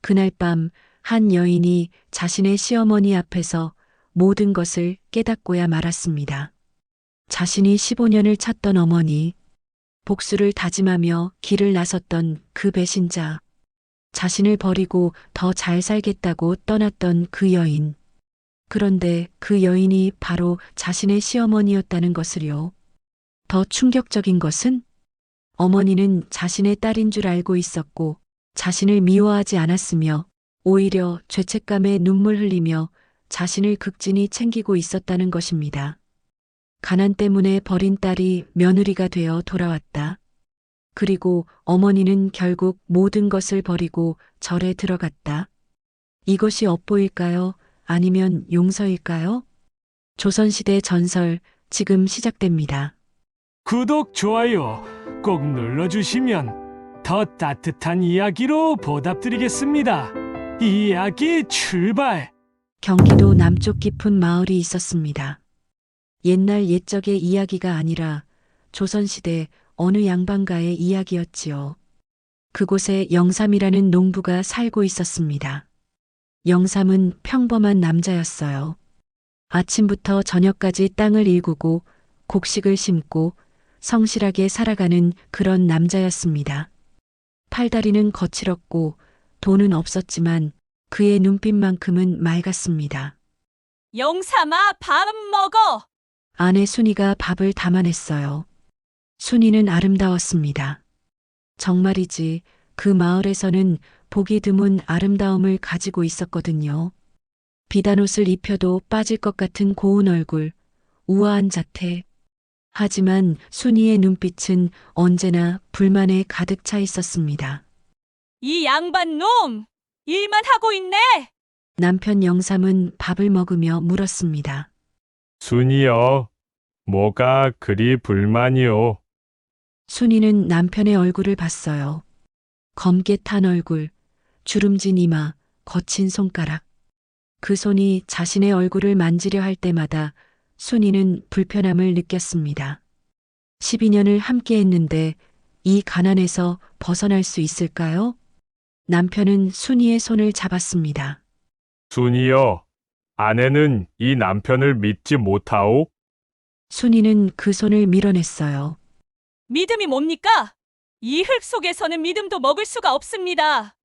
그날 밤 한 여인이 자신의 시어머니 앞에서 모든 것을 깨닫고야 말았습니다. 자신이 15년을 찾던 어머니, 복수를 다짐하며 길을 나섰던 그 배신자, 자신을 버리고 더 잘 살겠다고 떠났던 그 여인. 그런데 그 여인이 바로 자신의 시어머니였다는 것을요. 더 충격적인 것은 어머니는 자신의 딸인 줄 알고 있었고 자신을 미워하지 않았으며 오히려 죄책감에 눈물 흘리며 자신을 극진히 챙기고 있었다는 것입니다. 가난 때문에 버린 딸이 며느리가 되어 돌아왔다. 그리고 어머니는 결국 모든 것을 버리고 절에 들어갔다. 이것이 업보일까요? 아니면 용서일까요? 조선시대 전설 지금 시작됩니다. 구독, 좋아요 꼭 눌러주시면 더 따뜻한 이야기로 보답드리겠습니다. 이야기 출발! 경기도 남쪽 깊은 마을이 있었습니다. 옛날 옛적의 이야기가 아니라 조선시대 어느 양반가의 이야기였지요. 그곳에 영삼이라는 농부가 살고 있었습니다. 영삼은 평범한 남자였어요. 아침부터 저녁까지 땅을 일구고 곡식을 심고 성실하게 살아가는 그런 남자였습니다. 팔다리는 거칠었고 돈은 없었지만 그의 눈빛만큼은 맑았습니다. 영삼아, 밥 먹어! 아내 순이가 밥을 담아냈어요. 순이는 아름다웠습니다. 정말이지 그 마을에서는 보기 드문 아름다움을 가지고 있었거든요. 비단옷을 입혀도 빠질 것 같은 고운 얼굴, 우아한 자태. 하지만 순이의 눈빛은 언제나 불만에 가득 차 있었습니다. 이 양반 놈! 일만 하고 있네! 남편 영삼은 밥을 먹으며 물었습니다. 순이여, 뭐가 그리 불만이오? 순이는 남편의 얼굴을 봤어요. 검게 탄 얼굴, 주름진 이마, 거친 손가락. 그 손이 자신의 얼굴을 만지려 할 때마다 순이는 불편함을 느꼈습니다. 12년을 함께 했는데 이 가난에서 벗어날 수 있을까요? 남편은 순이의 손을 잡았습니다. 순이여, 아내는 이 남편을 믿지 못하오? 순이는 그 손을 밀어냈어요. 믿음이 뭡니까? 이 흙 속에서는 믿음도 먹을 수가 없습니다.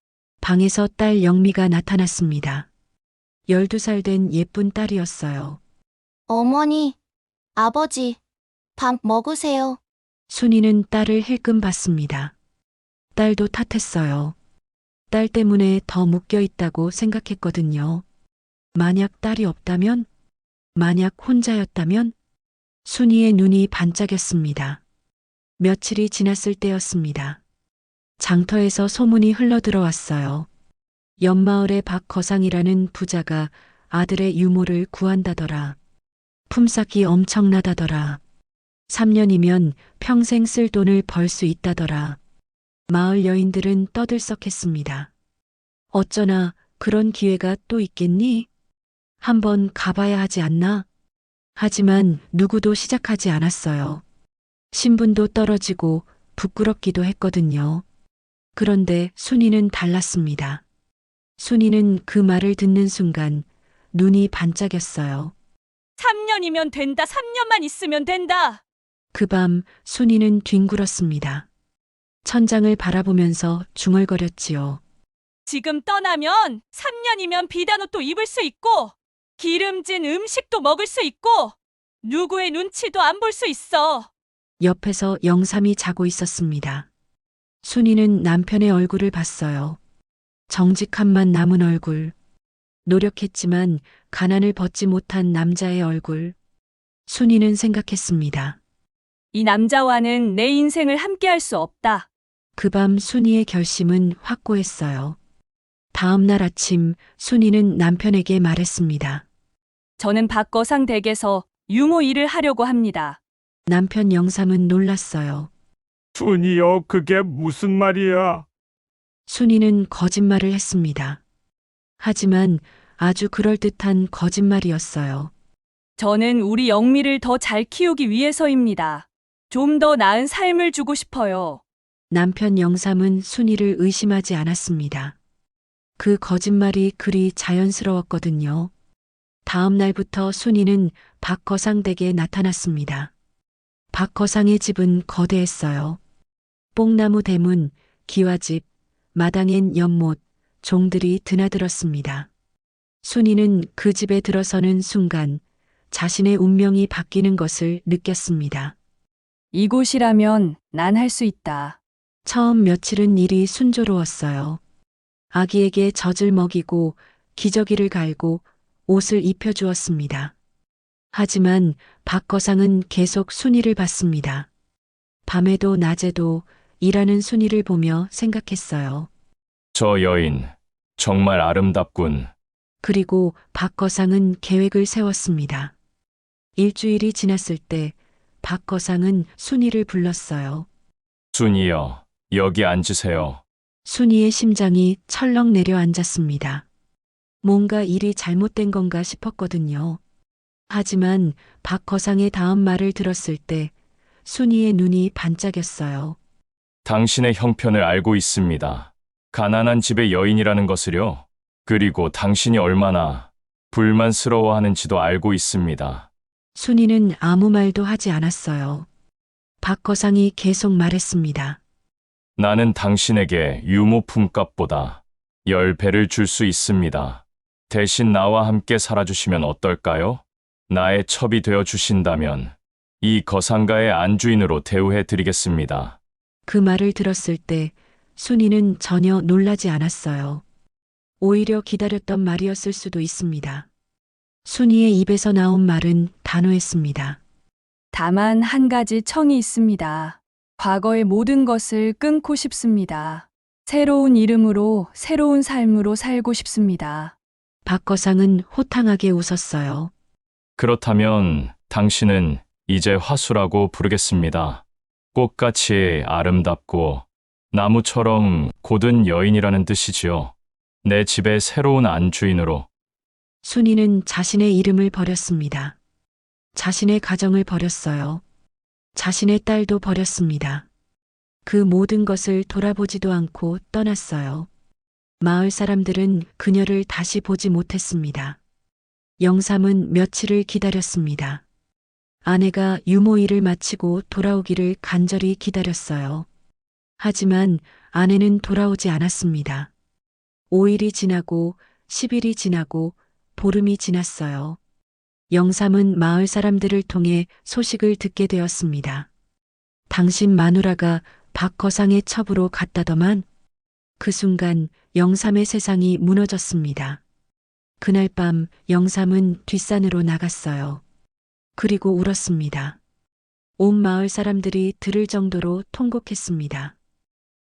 방에서 딸 영미가 나타났습니다. 12살 된 예쁜 딸이었어요. 어머니, 아버지, 밥 먹으세요. 순이는 딸을 힐끔 봤습니다. 딸도 탓했어요. 딸 때문에 더 묶여 있다고 생각했거든요. 만약 딸이 없다면? 만약 혼자였다면? 순이의 눈이 반짝였습니다. 며칠이 지났을 때였습니다. 장터에서 소문이 흘러들어왔어요. 옆마을의 박거상이라는 부자가 아들의 유모를 구한다더라. 품삯이 엄청나다더라. 3년이면 평생 쓸 돈을 벌 수 있다더라. 마을 여인들은 떠들썩했습니다. 어쩌나 그런 기회가 또 있겠니? 한번 가봐야 하지 않나? 하지만 누구도 시작하지 않았어요. 신분도 떨어지고 부끄럽기도 했거든요. 그런데 순이는 달랐습니다. 순이는 그 말을 듣는 순간 눈이 반짝였어요. 3년이면 된다. 3년만 있으면 된다. 그 밤 순이는 뒹굴었습니다. 천장을 바라보면서 중얼거렸지요. 지금 떠나면 3년이면 비단옷도 입을 수 있고 기름진 음식도 먹을 수 있고 누구의 눈치도 안 볼 수 있어. 옆에서 영삼이 자고 있었습니다. 순이는 남편의 얼굴을 봤어요. 정직함만 남은 얼굴. 노력했지만 가난을 벗지 못한 남자의 얼굴. 순이는 생각했습니다. 이 남자와는 내 인생을 함께 할 수 없다. 그 밤 순이의 결심은 확고했어요. 다음 날 아침 순이는 남편에게 말했습니다. 저는 박거상 댁에서 유모 일을 하려고 합니다. 남편 영삼은 놀랐어요. 순이여, 그게 무슨 말이야? 순이는 거짓말을 했습니다. 하지만 아주 그럴듯한 거짓말이었어요. 저는 우리 영미를 더 잘 키우기 위해서입니다. 좀 더 나은 삶을 주고 싶어요. 남편 영삼은 순이를 의심하지 않았습니다. 그 거짓말이 그리 자연스러웠거든요. 다음 날부터 순이는 박거상 댁에 나타났습니다. 박거상의 집은 거대했어요. 뽕나무 대문, 기와집, 마당엔 연못, 종들이 드나들었습니다. 순이는 그 집에 들어서는 순간 자신의 운명이 바뀌는 것을 느꼈습니다. 이곳이라면 난 할 수 있다. 처음 며칠은 일이 순조로웠어요. 아기에게 젖을 먹이고 기저귀를 갈고 옷을 입혀주었습니다. 하지만 박거상은 계속 순이를 봤습니다. 밤에도 낮에도 일하는 순이를 보며 생각했어요. 저 여인, 정말 아름답군. 그리고 박거상은 계획을 세웠습니다. 일주일이 지났을 때 박거상은 순이를 불렀어요. 순이여, 여기 앉으세요. 순이의 심장이 철렁 내려앉았습니다. 뭔가 일이 잘못된 건가 싶었거든요. 하지만 박거상의 다음 말을 들었을 때 순이의 눈이 반짝였어요. 당신의 형편을 알고 있습니다. 가난한 집의 여인이라는 것을요. 그리고 당신이 얼마나 불만스러워하는지도 알고 있습니다. 순이는 아무 말도 하지 않았어요. 박거상이 계속 말했습니다. 나는 당신에게 유모품값보다 10배를 줄 수 있습니다. 대신 나와 함께 살아주시면 어떨까요? 나의 첩이 되어 주신다면 이 거상가의 안주인으로 대우해 드리겠습니다. 그 말을 들었을 때 순이는 전혀 놀라지 않았어요. 오히려 기다렸던 말이었을 수도 있습니다. 순이의 입에서 나온 말은 단호했습니다. 다만 한 가지 청이 있습니다. 과거의 모든 것을 끊고 싶습니다. 새로운 이름으로 새로운 삶으로 살고 싶습니다. 박거상은 호탕하게 웃었어요. 그렇다면 당신은 이제 화수라고 부르겠습니다. 꽃같이 아름답고 나무처럼 고든 여인이라는 뜻이지요. 내 집의 새로운 안주인으로. 순이는 자신의 이름을 버렸습니다. 자신의 가정을 버렸어요. 자신의 딸도 버렸습니다. 그 모든 것을 돌아보지도 않고 떠났어요. 마을 사람들은 그녀를 다시 보지 못했습니다. 영삼은 며칠을 기다렸습니다. 아내가 유모일을 마치고 돌아오기를 간절히 기다렸어요. 하지만 아내는 돌아오지 않았습니다. 5일이 지나고 10일이 지나고 보름이 지났어요. 영삼은 마을 사람들을 통해 소식을 듣게 되었습니다. 당신 마누라가 박거상의 첩으로 갔다더만. 그 순간 영삼의 세상이 무너졌습니다. 그날 밤 영삼은 뒷산으로 나갔어요. 그리고 울었습니다. 온 마을 사람들이 들을 정도로 통곡했습니다.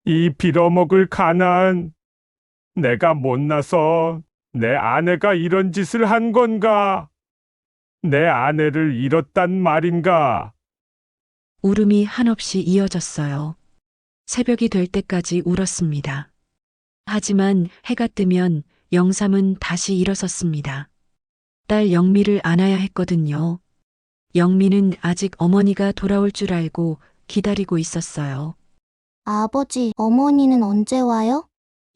이 빌어먹을 가난. 내가 못나서 내 아내가 이런 짓을 한 건가? 내 아내를 잃었단 말인가? 울음이 한없이 이어졌어요. 새벽이 될 때까지 울었습니다. 하지만 해가 뜨면 영삼은 다시 일어섰습니다. 딸 영미를 안아야 했거든요. 영미는 아직 어머니가 돌아올 줄 알고 기다리고 있었어요. 아버지, 어머니는 언제 와요?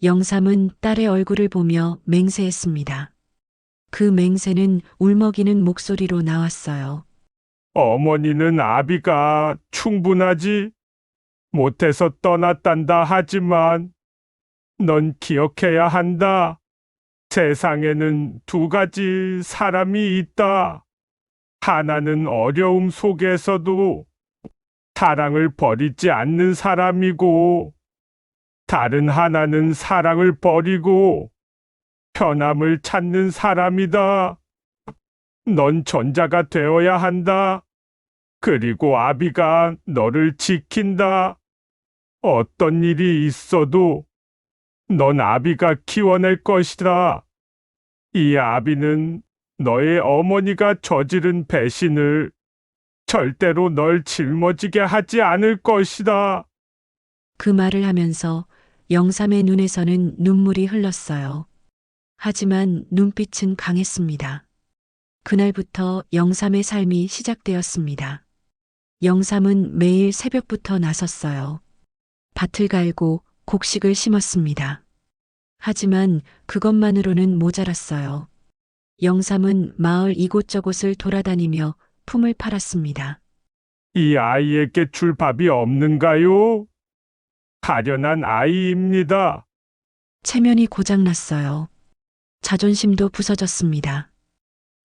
영삼은 딸의 얼굴을 보며 맹세했습니다. 그 맹세는 울먹이는 목소리로 나왔어요. 어머니는 아비가 충분하지 못해서 떠났단다 하지만 넌 기억해야 한다. 세상에는 두 가지 사람이 있다. 하나는 어려움 속에서도 사랑을 버리지 않는 사람이고 다른 하나는 사랑을 버리고 편함을 찾는 사람이다. 넌 전자가 되어야 한다. 그리고 아비가 너를 지킨다. 어떤 일이 있어도 넌 아비가 키워낼 것이다. 이 아비는 너의 어머니가 저지른 배신을 절대로 널 짊어지게 하지 않을 것이다. 그 말을 하면서 영삼의 눈에서는 눈물이 흘렀어요. 하지만 눈빛은 강했습니다. 그날부터 영삼의 삶이 시작되었습니다. 영삼은 매일 새벽부터 나섰어요. 밭을 갈고 곡식을 심었습니다. 하지만 그것만으로는 모자랐어요. 영삼은 마을 이곳저곳을 돌아다니며 품을 팔았습니다. 이 아이에게 줄 밥이 없는가요? 가련한 아이입니다. 체면이 고장났어요. 자존심도 부서졌습니다.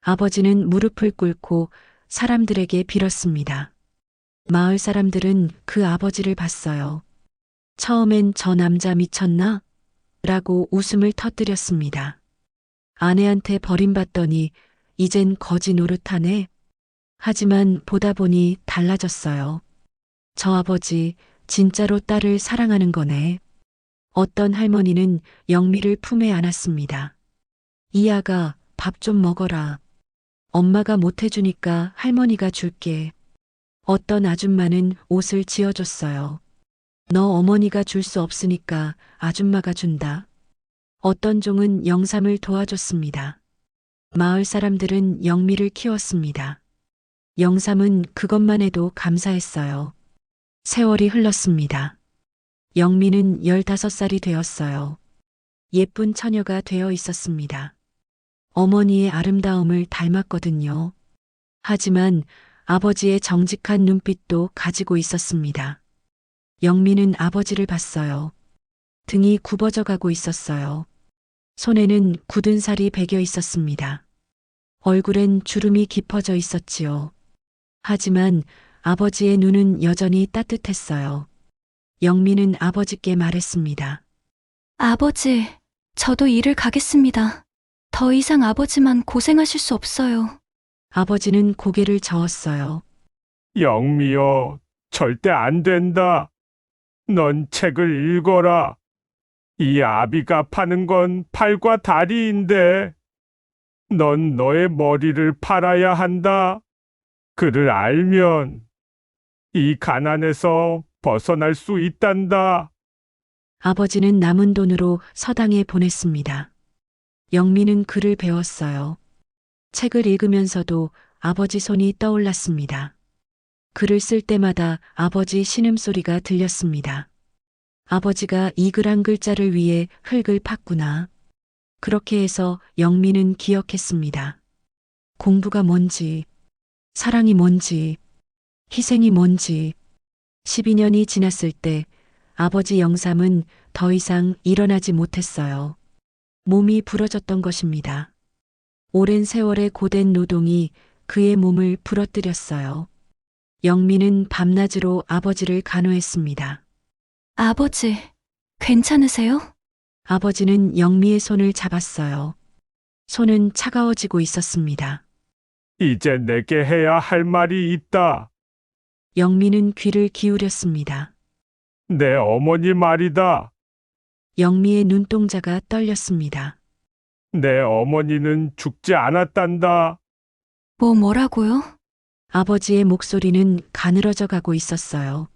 아버지는 무릎을 꿇고 사람들에게 빌었습니다. 마을 사람들은 그 아버지를 봤어요. 처음엔 저 남자 미쳤나? 라고 웃음을 터뜨렸습니다. 아내한테 버림받더니 이젠 거지 노릇하네? 하지만 보다 보니 달라졌어요. 저 아버지 진짜로 딸을 사랑하는 거네. 어떤 할머니는 영미를 품에 안았습니다. 이 아가 밥 좀 먹어라. 엄마가 못 해주니까 할머니가 줄게. 어떤 아줌마는 옷을 지어줬어요. 너 어머니가 줄 수 없으니까 아줌마가 준다. 어떤 종은 영삼을 도와줬습니다. 마을 사람들은 영미를 키웠습니다. 영삼은 그것만 해도 감사했어요. 세월이 흘렀습니다. 영미는 15살이 되었어요. 예쁜 처녀가 되어 있었습니다. 어머니의 아름다움을 닮았거든요. 하지만 아버지의 정직한 눈빛도 가지고 있었습니다. 영미는 아버지를 봤어요. 등이 굽어져 가고 있었어요. 손에는 굳은 살이 배겨 있었습니다. 얼굴엔 주름이 깊어져 있었지요. 하지만 아버지의 눈은 여전히 따뜻했어요. 영미는 아버지께 말했습니다. 아버지, 저도 일을 가겠습니다. 더 이상 아버지만 고생하실 수 없어요. 아버지는 고개를 저었어요. 영미여, 절대 안 된다. 넌 책을 읽어라. 이 아비가 파는 건 팔과 다리인데, 넌 너의 머리를 팔아야 한다. 그를 알면 이 가난에서 벗어날 수 있단다. 아버지는 남은 돈으로 서당에 보냈습니다. 영미는 글을 배웠어요. 책을 읽으면서도 아버지 손이 떠올랐습니다. 글을 쓸 때마다 아버지 신음소리가 들렸습니다. 아버지가 이 글 한 글자를 위해 흙을 팠구나. 그렇게 해서 영미는 기억했습니다. 공부가 뭔지, 사랑이 뭔지, 희생이 뭔지. 12년이 지났을 때 아버지 영삼은 더 이상 일어나지 못했어요. 몸이 부러졌던 것입니다. 오랜 세월의 고된 노동이 그의 몸을 부러뜨렸어요. 영미는 밤낮으로 아버지를 간호했습니다. 아버지, 괜찮으세요? 아버지는 영미의 손을 잡았어요. 손은 차가워지고 있었습니다. 이제 내게 해야 할 말이 있다. 영미는 귀를 기울였습니다. 내 어머니 말이다. 영미의 눈동자가 떨렸습니다. 내 어머니는 죽지 않았단다. 뭐라고요? 아버지의 목소리는 가늘어져 가고 있었어요.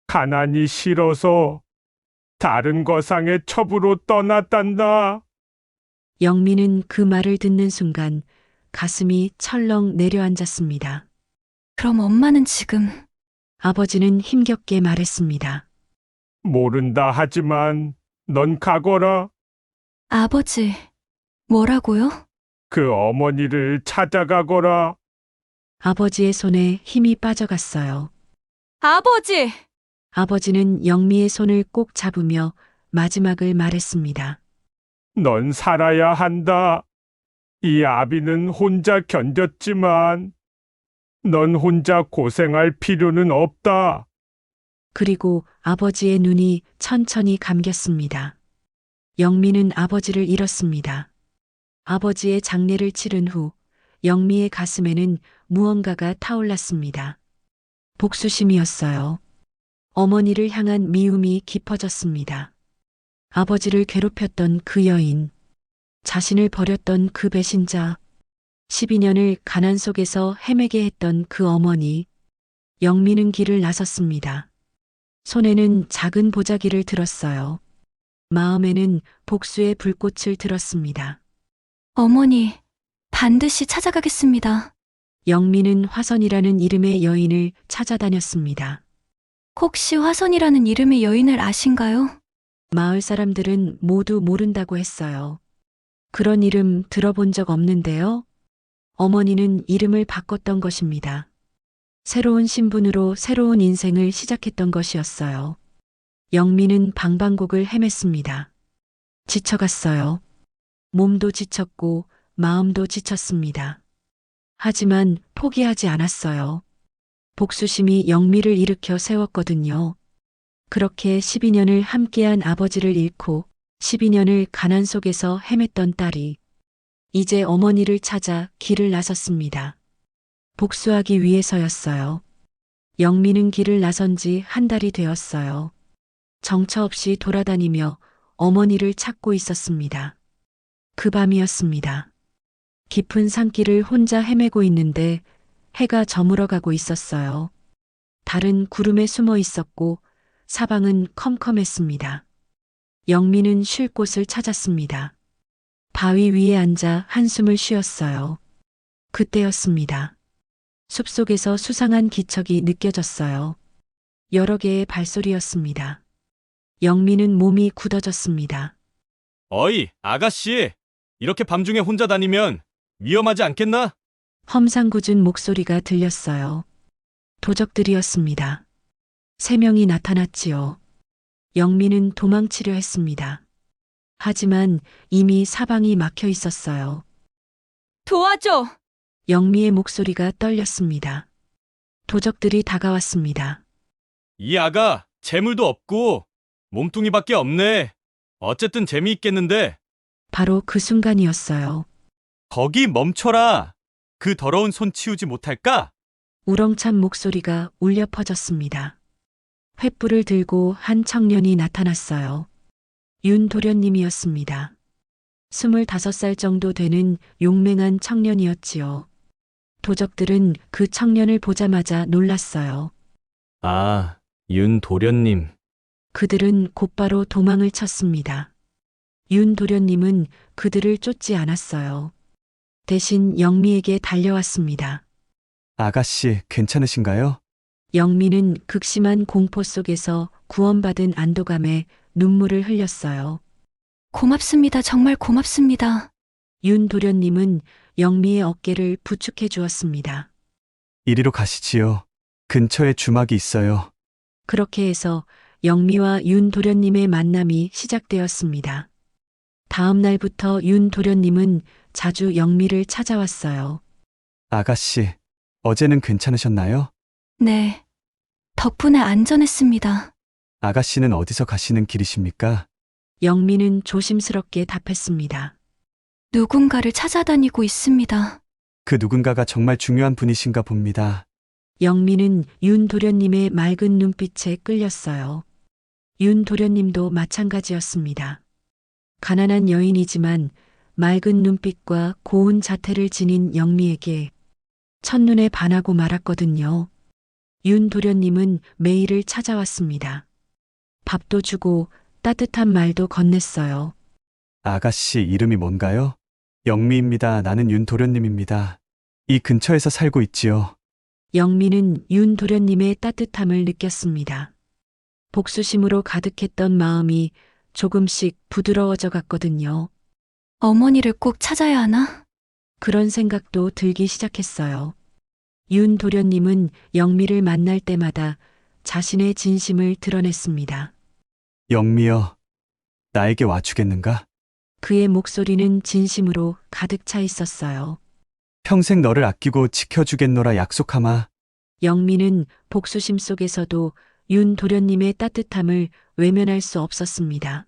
가난이 싫어서 다른 거상의 첩으로 떠났단다. 영미는 그 말을 듣는 순간 가슴이 철렁 내려앉았습니다. 그럼 엄마는 지금 아버지는 힘겹게 말했습니다. 모른다 하지만 넌 가거라. 아버지, 뭐라고요? 그 어머니를 찾아가거라. 아버지의 손에 힘이 빠져갔어요. 아버지! 아버지는 영미의 손을 꼭 잡으며 마지막을 말했습니다. 넌 살아야 한다. 이 아비는 혼자 견뎠지만 넌 혼자 고생할 필요는 없다. 그리고 아버지의 눈이 천천히 감겼습니다. 영미는 아버지를 잃었습니다. 아버지의 장례를 치른 후 영미의 가슴에는 무언가가 타올랐습니다. 복수심이었어요. 어머니를 향한 미움이 깊어졌습니다. 아버지를 괴롭혔던 그 여인, 자신을 버렸던 그 배신자, 12년을 가난 속에서 헤매게 했던 그 어머니. 영미는 길을 나섰습니다. 손에는 작은 보자기를 들었어요. 마음에는 복수의 불꽃을 들었습니다. 어머니, 반드시 찾아가겠습니다. 영미는 화선이라는 이름의 여인을 찾아다녔습니다. 혹시 화선이라는 이름의 여인을 아신가요? 마을 사람들은 모두 모른다고 했어요. 그런 이름 들어본 적 없는데요. 어머니는 이름을 바꿨던 것입니다. 새로운 신분으로 새로운 인생을 시작했던 것이었어요. 영미는 방방곡을 헤맸습니다. 지쳐갔어요. 몸도 지쳤고 마음도 지쳤습니다. 하지만 포기하지 않았어요. 복수심이 영미를 일으켜 세웠거든요. 그렇게 12년을 함께한 아버지를 잃고 12년을 가난 속에서 헤맸던 딸이 이제 어머니를 찾아 길을 나섰습니다. 복수하기 위해서였어요. 영미는 길을 나선 지 한 달이 되었어요. 정처 없이 돌아다니며 어머니를 찾고 있었습니다. 그 밤이었습니다. 깊은 산길을 혼자 헤매고 있는데 해가 저물어가고 있었어요. 달은 구름에 숨어 있었고 사방은 컴컴했습니다. 영미는 쉴 곳을 찾았습니다. 바위 위에 앉아 한숨을 쉬었어요. 그때였습니다. 숲속에서 수상한 기척이 느껴졌어요. 여러 개의 발소리였습니다. 영미는 몸이 굳어졌습니다. 어이, 아가씨! 이렇게 밤중에 혼자 다니면 위험하지 않겠나? 험상궂은 목소리가 들렸어요. 도적들이었습니다. 3명이 나타났지요. 영미는 도망치려 했습니다. 하지만 이미 사방이 막혀 있었어요. 도와줘! 영미의 목소리가 떨렸습니다. 도적들이 다가왔습니다. 이 아가 재물도 없고 몸뚱이밖에 없네. 어쨌든 재미있겠는데. 바로 그 순간이었어요. 거기 멈춰라. 그 더러운 손 치우지 못할까? 우렁찬 목소리가 울려 퍼졌습니다. 횃불을 들고 한 청년이 나타났어요. 윤도련님이었습니다. 25살 정도 되는 용맹한 청년이었지요. 도적들은 그 청년을 보자마자 놀랐어요. 아, 윤도련님. 그들은 곧바로 도망을 쳤습니다. 윤도련님은 그들을 쫓지 않았어요. 대신 영미에게 달려왔습니다. 아가씨, 괜찮으신가요? 영미는 극심한 공포 속에서 구원받은 안도감에 눈물을 흘렸어요. 고맙습니다. 정말 고맙습니다. 윤도련님은 영미의 어깨를 부축해 주었습니다. 이리로 가시지요. 근처에 주막이 있어요. 그렇게 해서 영미와 윤도련님의 만남이 시작되었습니다. 다음 날부터 윤도련님은 자주 영미를 찾아왔어요. 아가씨, 어제는 괜찮으셨나요? 네. 덕분에 안전했습니다. 아가씨는 어디서 가시는 길이십니까? 영미는 조심스럽게 답했습니다. 누군가를 찾아다니고 있습니다. 그 누군가가 정말 중요한 분이신가 봅니다. 영미는 윤도련님의 맑은 눈빛에 끌렸어요. 윤도련님도 마찬가지였습니다. 가난한 여인이지만 맑은 눈빛과 고운 자태를 지닌 영미에게 첫눈에 반하고 말았거든요. 윤도련님은 매일을 찾아왔습니다. 밥도 주고 따뜻한 말도 건넸어요. 아가씨 이름이 뭔가요? 영미입니다. 나는 윤도련님입니다. 이 근처에서 살고 있지요. 영미는 윤도련님의 따뜻함을 느꼈습니다. 복수심으로 가득했던 마음이 조금씩 부드러워져 갔거든요. 어머니를 꼭 찾아야 하나? 그런 생각도 들기 시작했어요. 윤도련님은 영미를 만날 때마다 자신의 진심을 드러냈습니다. 영미여, 나에게 와주겠는가? 그의 목소리는 진심으로 가득 차 있었어요. 평생 너를 아끼고 지켜주겠노라 약속하마. 영미는 복수심 속에서도 윤도련님의 따뜻함을 외면할 수 없었습니다.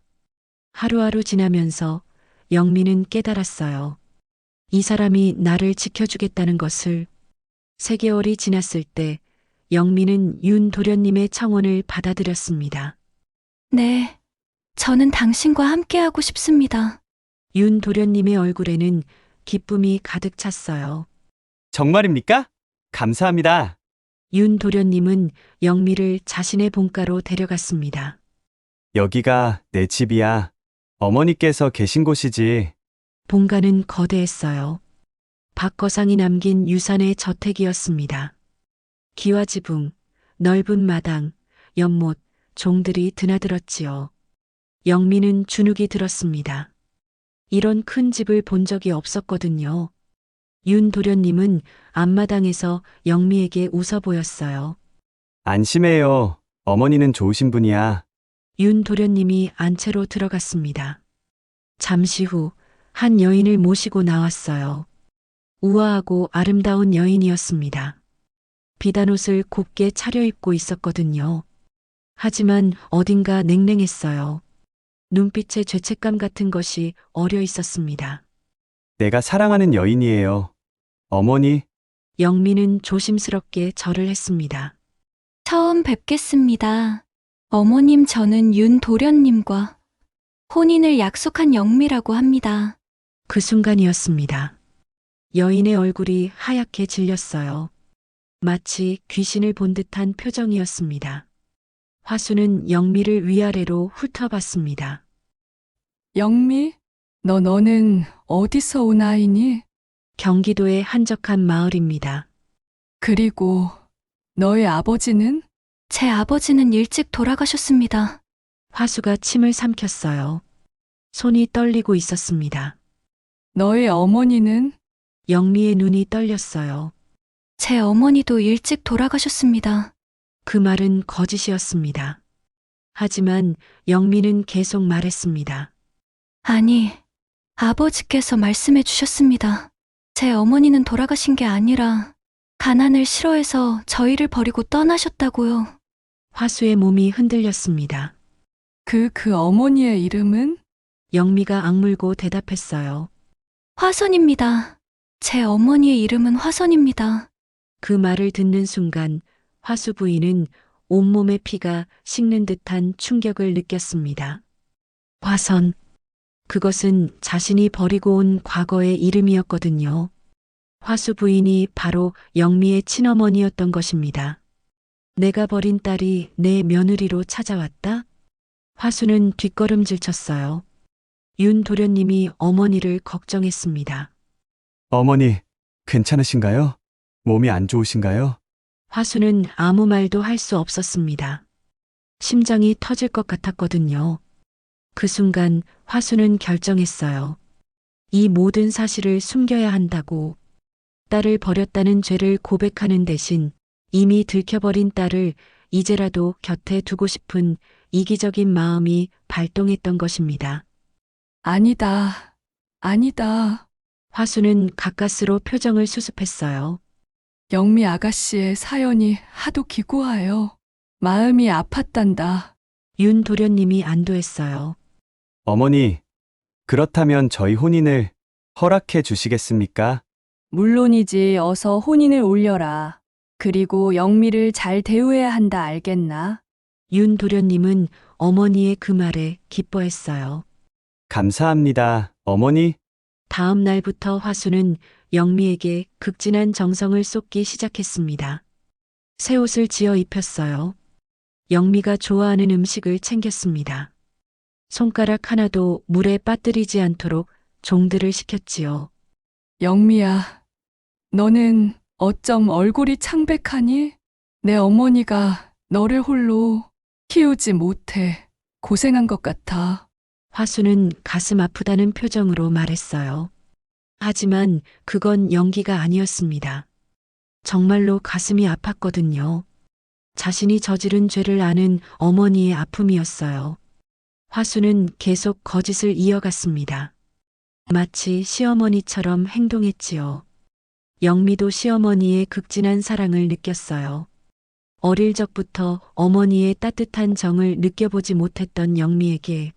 하루하루 지나면서 영미는 깨달았어요. 이 사람이 나를 지켜주겠다는 것을. 3개월이 지났을 때 영미는 윤도련님의 청혼을 받아들였습니다. 네. 저는 당신과 함께하고 싶습니다. 윤도련님의 얼굴에는 기쁨이 가득 찼어요. 정말입니까? 감사합니다. 윤도련님은 영미를 자신의 본가로 데려갔습니다. 여기가 내 집이야. 어머니께서 계신 곳이지. 본가는 거대했어요. 박거상이 남긴 유산의 저택이었습니다. 기와지붕, 넓은 마당, 연못, 종들이 드나들었지요. 영미는 주눅이 들었습니다. 이런 큰 집을 본 적이 없었거든요. 윤 도련님은 앞마당에서 영미에게 웃어 보였어요. 안심해요. 어머니는 좋으신 분이야. 윤 도련님이 안채로 들어갔습니다. 잠시 후 한 여인을 모시고 나왔어요. 우아하고 아름다운 여인이었습니다. 비단옷을 곱게 차려입고 있었거든요. 하지만 어딘가 냉랭했어요. 눈빛에 죄책감 같은 것이 어려 있었습니다. 내가 사랑하는 여인이에요. 어머니, 영미는 조심스럽게 절을 했습니다. 처음 뵙겠습니다. 어머님, 저는 윤 도련님과 혼인을 약속한 영미라고 합니다. 그 순간이었습니다. 여인의 얼굴이 하얗게 질렸어요. 마치 귀신을 본 듯한 표정이었습니다. 화수는 영미를 위아래로 훑어봤습니다. 영미? 너는 어디서 온 아이니? 경기도의 한적한 마을입니다. 그리고 너의 아버지는? 제 아버지는 일찍 돌아가셨습니다. 화수가 침을 삼켰어요. 손이 떨리고 있었습니다. 너의 어머니는? 영미의 눈이 떨렸어요. 제 어머니도 일찍 돌아가셨습니다. 그 말은 거짓이었습니다. 하지만 영미는 계속 말했습니다. 아니, 아버지께서 말씀해 주셨습니다. 제 어머니는 돌아가신 게 아니라 가난을 싫어해서 저희를 버리고 떠나셨다고요. 화수의 몸이 흔들렸습니다. 그 어머니의 이름은? 영미가 악물고 대답했어요. 화선입니다. 제 어머니의 이름은 화선입니다. 그 말을 듣는 순간 화수 부인은 온몸의 피가 식는 듯한 충격을 느꼈습니다. 화선. 그것은 자신이 버리고 온 과거의 이름이었거든요. 화수 부인이 바로 영미의 친어머니였던 것입니다. 내가 버린 딸이 내 며느리로 찾아왔다? 화수는 뒷걸음질 쳤어요. 윤 도련님이 어머니를 걱정했습니다. 어머니, 괜찮으신가요? 몸이 안 좋으신가요? 화수는 아무 말도 할 수 없었습니다. 심장이 터질 것 같았거든요. 그 순간 화수는 결정했어요. 이 모든 사실을 숨겨야 한다고. 딸을 버렸다는 죄를 고백하는 대신 이미 들켜버린 딸을 이제라도 곁에 두고 싶은 이기적인 마음이 발동했던 것입니다. 아니다. 아니다. 화수는 가까스로 표정을 수습했어요. 영미 아가씨의 사연이 하도 기구하여 마음이 아팠단다. 윤 도련님이 안도했어요. 어머니, 그렇다면 저희 혼인을 허락해 주시겠습니까? 물론이지. 어서 혼인을 올려라. 그리고 영미를 잘 대우해야 한다, 알겠나? 윤 도련님은 어머니의 그 말에 기뻐했어요. 감사합니다, 어머니. 다음 날부터 화수는 영미에게 극진한 정성을 쏟기 시작했습니다. 새 옷을 지어 입혔어요. 영미가 좋아하는 음식을 챙겼습니다. 손가락 하나도 물에 빠뜨리지 않도록 종들을 시켰지요. 영미야, 너는 어쩜 얼굴이 창백하니? 내 어머니가 너를 홀로 키우지 못해 고생한 것 같아. 화수는 가슴 아프다는 표정으로 말했어요. 하지만 그건 연기가 아니었습니다. 정말로 가슴이 아팠거든요. 자신이 저지른 죄를 아는 어머니의 아픔이었어요. 화수는 계속 거짓을 이어갔습니다. 마치 시어머니처럼 행동했지요. 영미도 시어머니의 극진한 사랑을 느꼈어요. 어릴 적부터 어머니의 따뜻한 정을 느껴보지 못했던 영미에게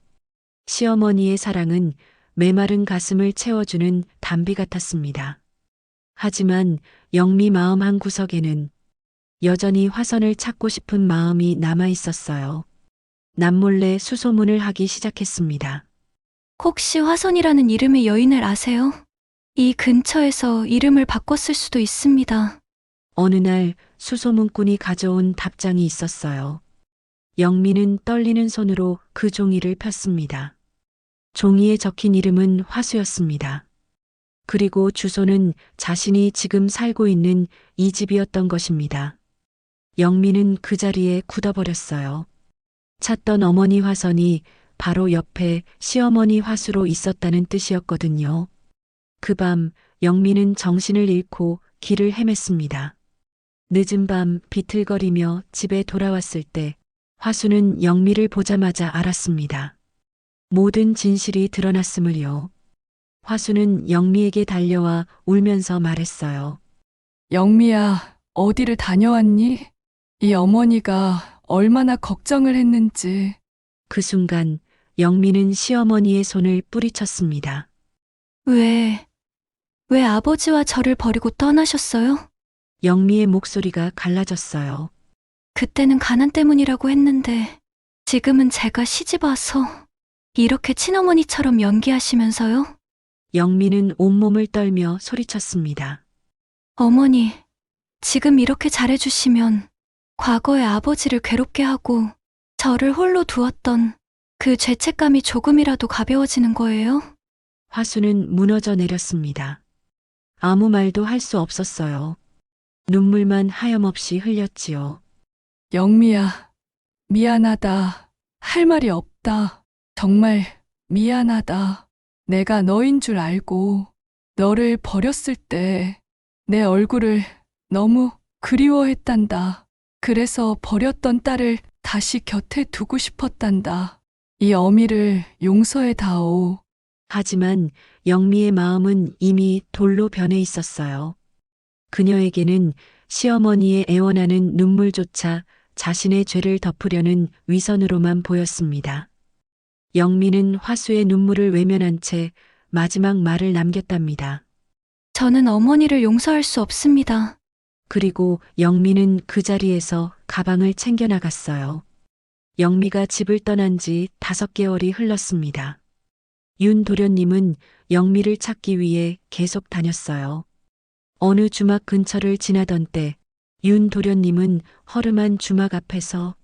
시어머니의 사랑은 메마른 가슴을 채워주는 담비 같았습니다. 하지만 영미 마음 한 구석에는 여전히 화선을 찾고 싶은 마음이 남아 있었어요. 남몰래 수소문을 하기 시작했습니다. 혹시 화선이라는 이름의 여인을 아세요? 이 근처에서 이름을 바꿨을 수도 있습니다. 어느 날 수소문꾼이 가져온 답장이 있었어요. 영미는 떨리는 손으로 그 종이를 폈습니다. 종이에 적힌 이름은 화수였습니다. 그리고 주소는 자신이 지금 살고 있는 이 집이었던 것입니다. 영미는 그 자리에 굳어버렸어요. 찾던 어머니 화선이 바로 옆에 시어머니 화수로 있었다는 뜻이었거든요. 그 밤 영미는 정신을 잃고 길을 헤맸습니다. 늦은 밤 비틀거리며 집에 돌아왔을 때 화수는 영미를 보자마자 알았습니다. 모든 진실이 드러났음을요. 화수는 영미에게 달려와 울면서 말했어요. 영미야, 어디를 다녀왔니? 이 어머니가 얼마나 걱정을 했는지. 그 순간 영미는 시어머니의 손을 뿌리쳤습니다. 왜 아버지와 저를 버리고 떠나셨어요? 영미의 목소리가 갈라졌어요. 그때는 가난 때문이라고 했는데 지금은 제가 시집 와서 이렇게 친어머니처럼 연기하시면서요? 영미는 온몸을 떨며 소리쳤습니다. 어머니, 지금 이렇게 잘해주시면 과거에 아버지를 괴롭게 하고 저를 홀로 두었던 그 죄책감이 조금이라도 가벼워지는 거예요? 화수는 무너져 내렸습니다. 아무 말도 할 수 없었어요. 눈물만 하염없이 흘렸지요. 영미야, 미안하다. 할 말이 없다. 정말 미안하다. 내가 너인 줄 알고 너를 버렸을 때 내 얼굴을 너무 그리워했단다. 그래서 버렸던 딸을 다시 곁에 두고 싶었단다. 이 어미를 용서해 다오. 하지만 영미의 마음은 이미 돌로 변해 있었어요. 그녀에게는 시어머니의 애원하는 눈물조차 자신의 죄를 덮으려는 위선으로만 보였습니다. 영미는 화수의 눈물을 외면한 채 마지막 말을 남겼답니다. 저는 어머니를 용서할 수 없습니다. 그리고 영미는 그 자리에서 가방을 챙겨 나갔어요. 영미가 집을 떠난 지 5개월이 흘렀습니다. 윤 도련님은 영미를 찾기 위해 계속 다녔어요. 어느 주막 근처를 지나던 때 윤 도련님은 허름한 주막 앞에서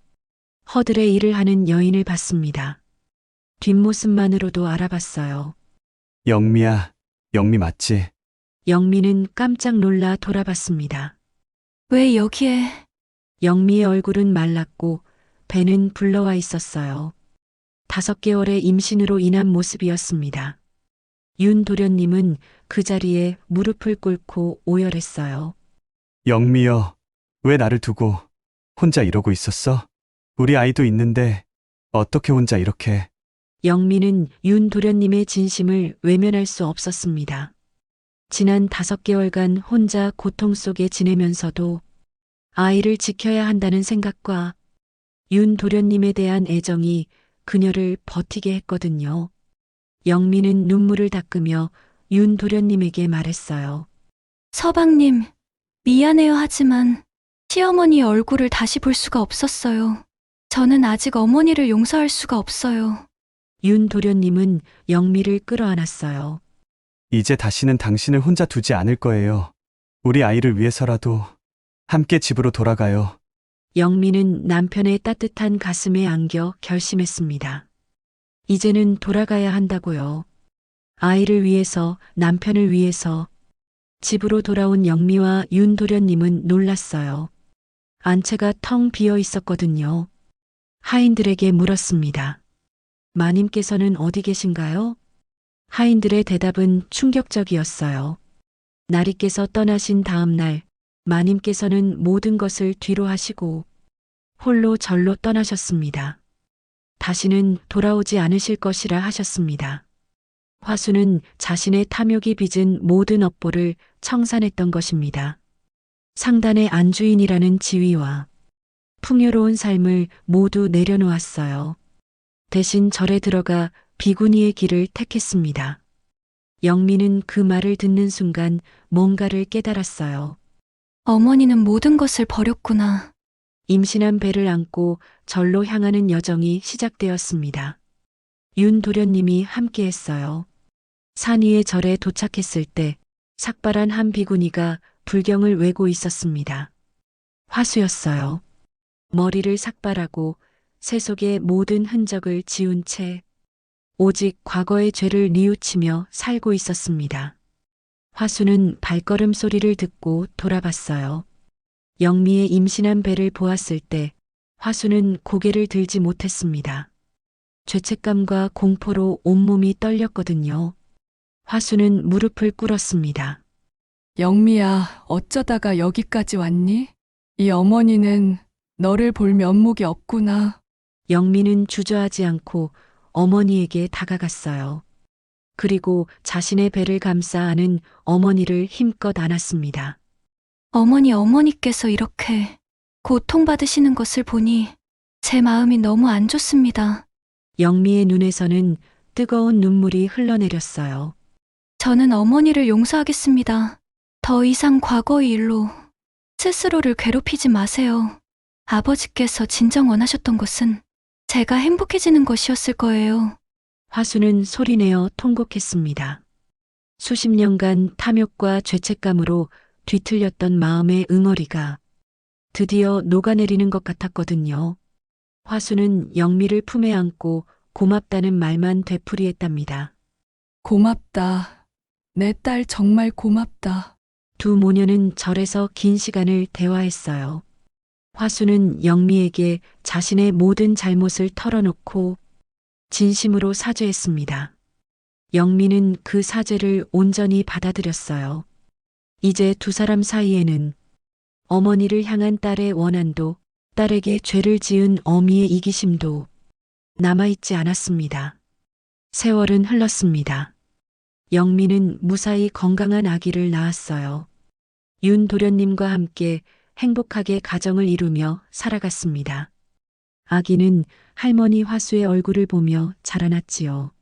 허들의 일을 하는 여인을 봤습니다. 뒷모습만으로도 알아봤어요. 영미야, 영미 맞지? 영미는 깜짝 놀라 돌아봤습니다. 왜 여기에? 영미의 얼굴은 말랐고 배는 불러와 있었어요. 5개월의 임신으로 인한 모습이었습니다. 윤 도련님은 그 자리에 무릎을 꿇고 오열했어요. 영미여, 왜 나를 두고 혼자 이러고 있었어? 우리 아이도 있는데 어떻게 혼자 이렇게... 영미는 윤 도련님의 진심을 외면할 수 없었습니다. 지난 5개월간 혼자 고통 속에 지내면서도 아이를 지켜야 한다는 생각과 윤 도련님에 대한 애정이 그녀를 버티게 했거든요. 영미는 눈물을 닦으며 윤 도련님에게 말했어요. 서방님, 미안해요 하지만 시어머니의 얼굴을 다시 볼 수가 없었어요. 저는 아직 어머니를 용서할 수가 없어요. 윤 도련님은 영미를 끌어안았어요. 이제 다시는 당신을 혼자 두지 않을 거예요. 우리 아이를 위해서라도 함께 집으로 돌아가요. 영미는 남편의 따뜻한 가슴에 안겨 결심했습니다. 이제는 돌아가야 한다고요. 아이를 위해서, 남편을 위해서. 집으로 돌아온 영미와 윤 도련님은 놀랐어요. 안채가 텅 비어 있었거든요. 하인들에게 물었습니다. 마님께서는 어디 계신가요? 하인들의 대답은 충격적이었어요. 나리께서 떠나신 다음 날 마님께서는 모든 것을 뒤로 하시고 홀로 절로 떠나셨습니다. 다시는 돌아오지 않으실 것이라 하셨습니다. 화수는 자신의 탐욕이 빚은 모든 업보를 청산했던 것입니다. 상단의 안주인이라는 지위와 풍요로운 삶을 모두 내려놓았어요. 대신 절에 들어가 비구니의 길을 택했습니다. 영미는 그 말을 듣는 순간 뭔가를 깨달았어요. 어머니는 모든 것을 버렸구나. 임신한 배를 안고 절로 향하는 여정이 시작되었습니다. 윤 도련님이 함께했어요. 산 위의 절에 도착했을 때 삭발한 한 비구니가 불경을 외고 있었습니다. 화수였어요. 머리를 삭발하고 새 속의 모든 흔적을 지운 채 오직 과거의 죄를 뉘우치며 살고 있었습니다. 화수는 발걸음 소리를 듣고 돌아봤어요. 영미의 임신한 배를 보았을 때 화수는 고개를 들지 못했습니다. 죄책감과 공포로 온몸이 떨렸거든요. 화수는 무릎을 꿇었습니다. 영미야, 어쩌다가 여기까지 왔니? 이 어머니는 너를 볼 면목이 없구나. 영미는 주저하지 않고 어머니에게 다가갔어요. 그리고 자신의 배를 감싸 안은 어머니를 힘껏 안았습니다. 어머니께서 이렇게 고통받으시는 것을 보니 제 마음이 너무 안 좋습니다. 영미의 눈에서는 뜨거운 눈물이 흘러내렸어요. 저는 어머니를 용서하겠습니다. 더 이상 과거의 일로 스스로를 괴롭히지 마세요. 아버지께서 진정 원하셨던 것은 제가 행복해지는 것이었을 거예요. 화수는 소리내어 통곡했습니다. 수십 년간 탐욕과 죄책감으로 뒤틀렸던 마음의 응어리가 드디어 녹아내리는 것 같았거든요. 화수는 영미를 품에 안고 고맙다는 말만 되풀이했답니다. 고맙다. 내 딸 정말 고맙다. 두 모녀는 절에서 긴 시간을 대화했어요. 화수는 영미에게 자신의 모든 잘못을 털어놓고 진심으로 사죄했습니다. 영미는 그 사죄를 온전히 받아들였어요. 이제 두 사람 사이에는 어머니를 향한 딸의 원한도, 딸에게 죄를 지은 어미의 이기심도 남아있지 않았습니다. 세월은 흘렀습니다. 영미는 무사히 건강한 아기를 낳았어요. 윤 도련님과 함께 행복하게 가정을 이루며 살아갔습니다. 아기는 할머니 화수의 얼굴을 보며 자라났지요.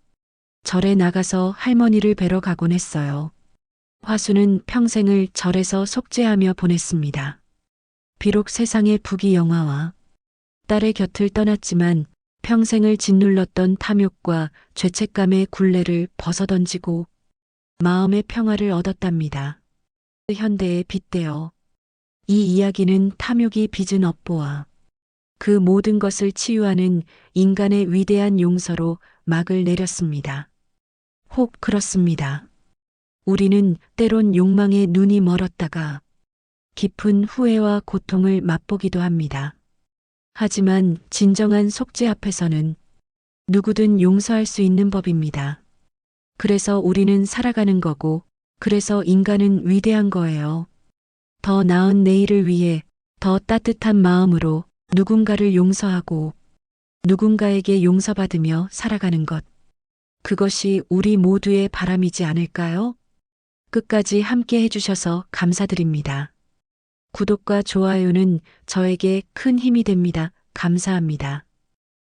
절에 나가서 할머니를 뵈러 가곤 했어요. 화수는 평생을 절에서 속죄하며 보냈습니다. 비록 세상의 부귀영화와 딸의 곁을 떠났지만 평생을 짓눌렀던 탐욕과 죄책감의 굴레를 벗어던지고 마음의 평화를 얻었답니다. 현대에 빗대어 이 이야기는 탐욕이 빚은 업보와 그 모든 것을 치유하는 인간의 위대한 용서로 막을 내렸습니다. 혹 그렇습니다. 우리는 때론 욕망에 눈이 멀었다가 깊은 후회와 고통을 맛보기도 합니다. 하지만 진정한 속죄 앞에서는 누구든 용서할 수 있는 법입니다. 그래서 우리는 살아가는 거고, 그래서 인간은 위대한 거예요. 더 나은 내일을 위해 더 따뜻한 마음으로 누군가를 용서하고 누군가에게 용서받으며 살아가는 것. 그것이 우리 모두의 바람이지 않을까요? 끝까지 함께 해주셔서 감사드립니다. 구독과 좋아요는 저에게 큰 힘이 됩니다. 감사합니다.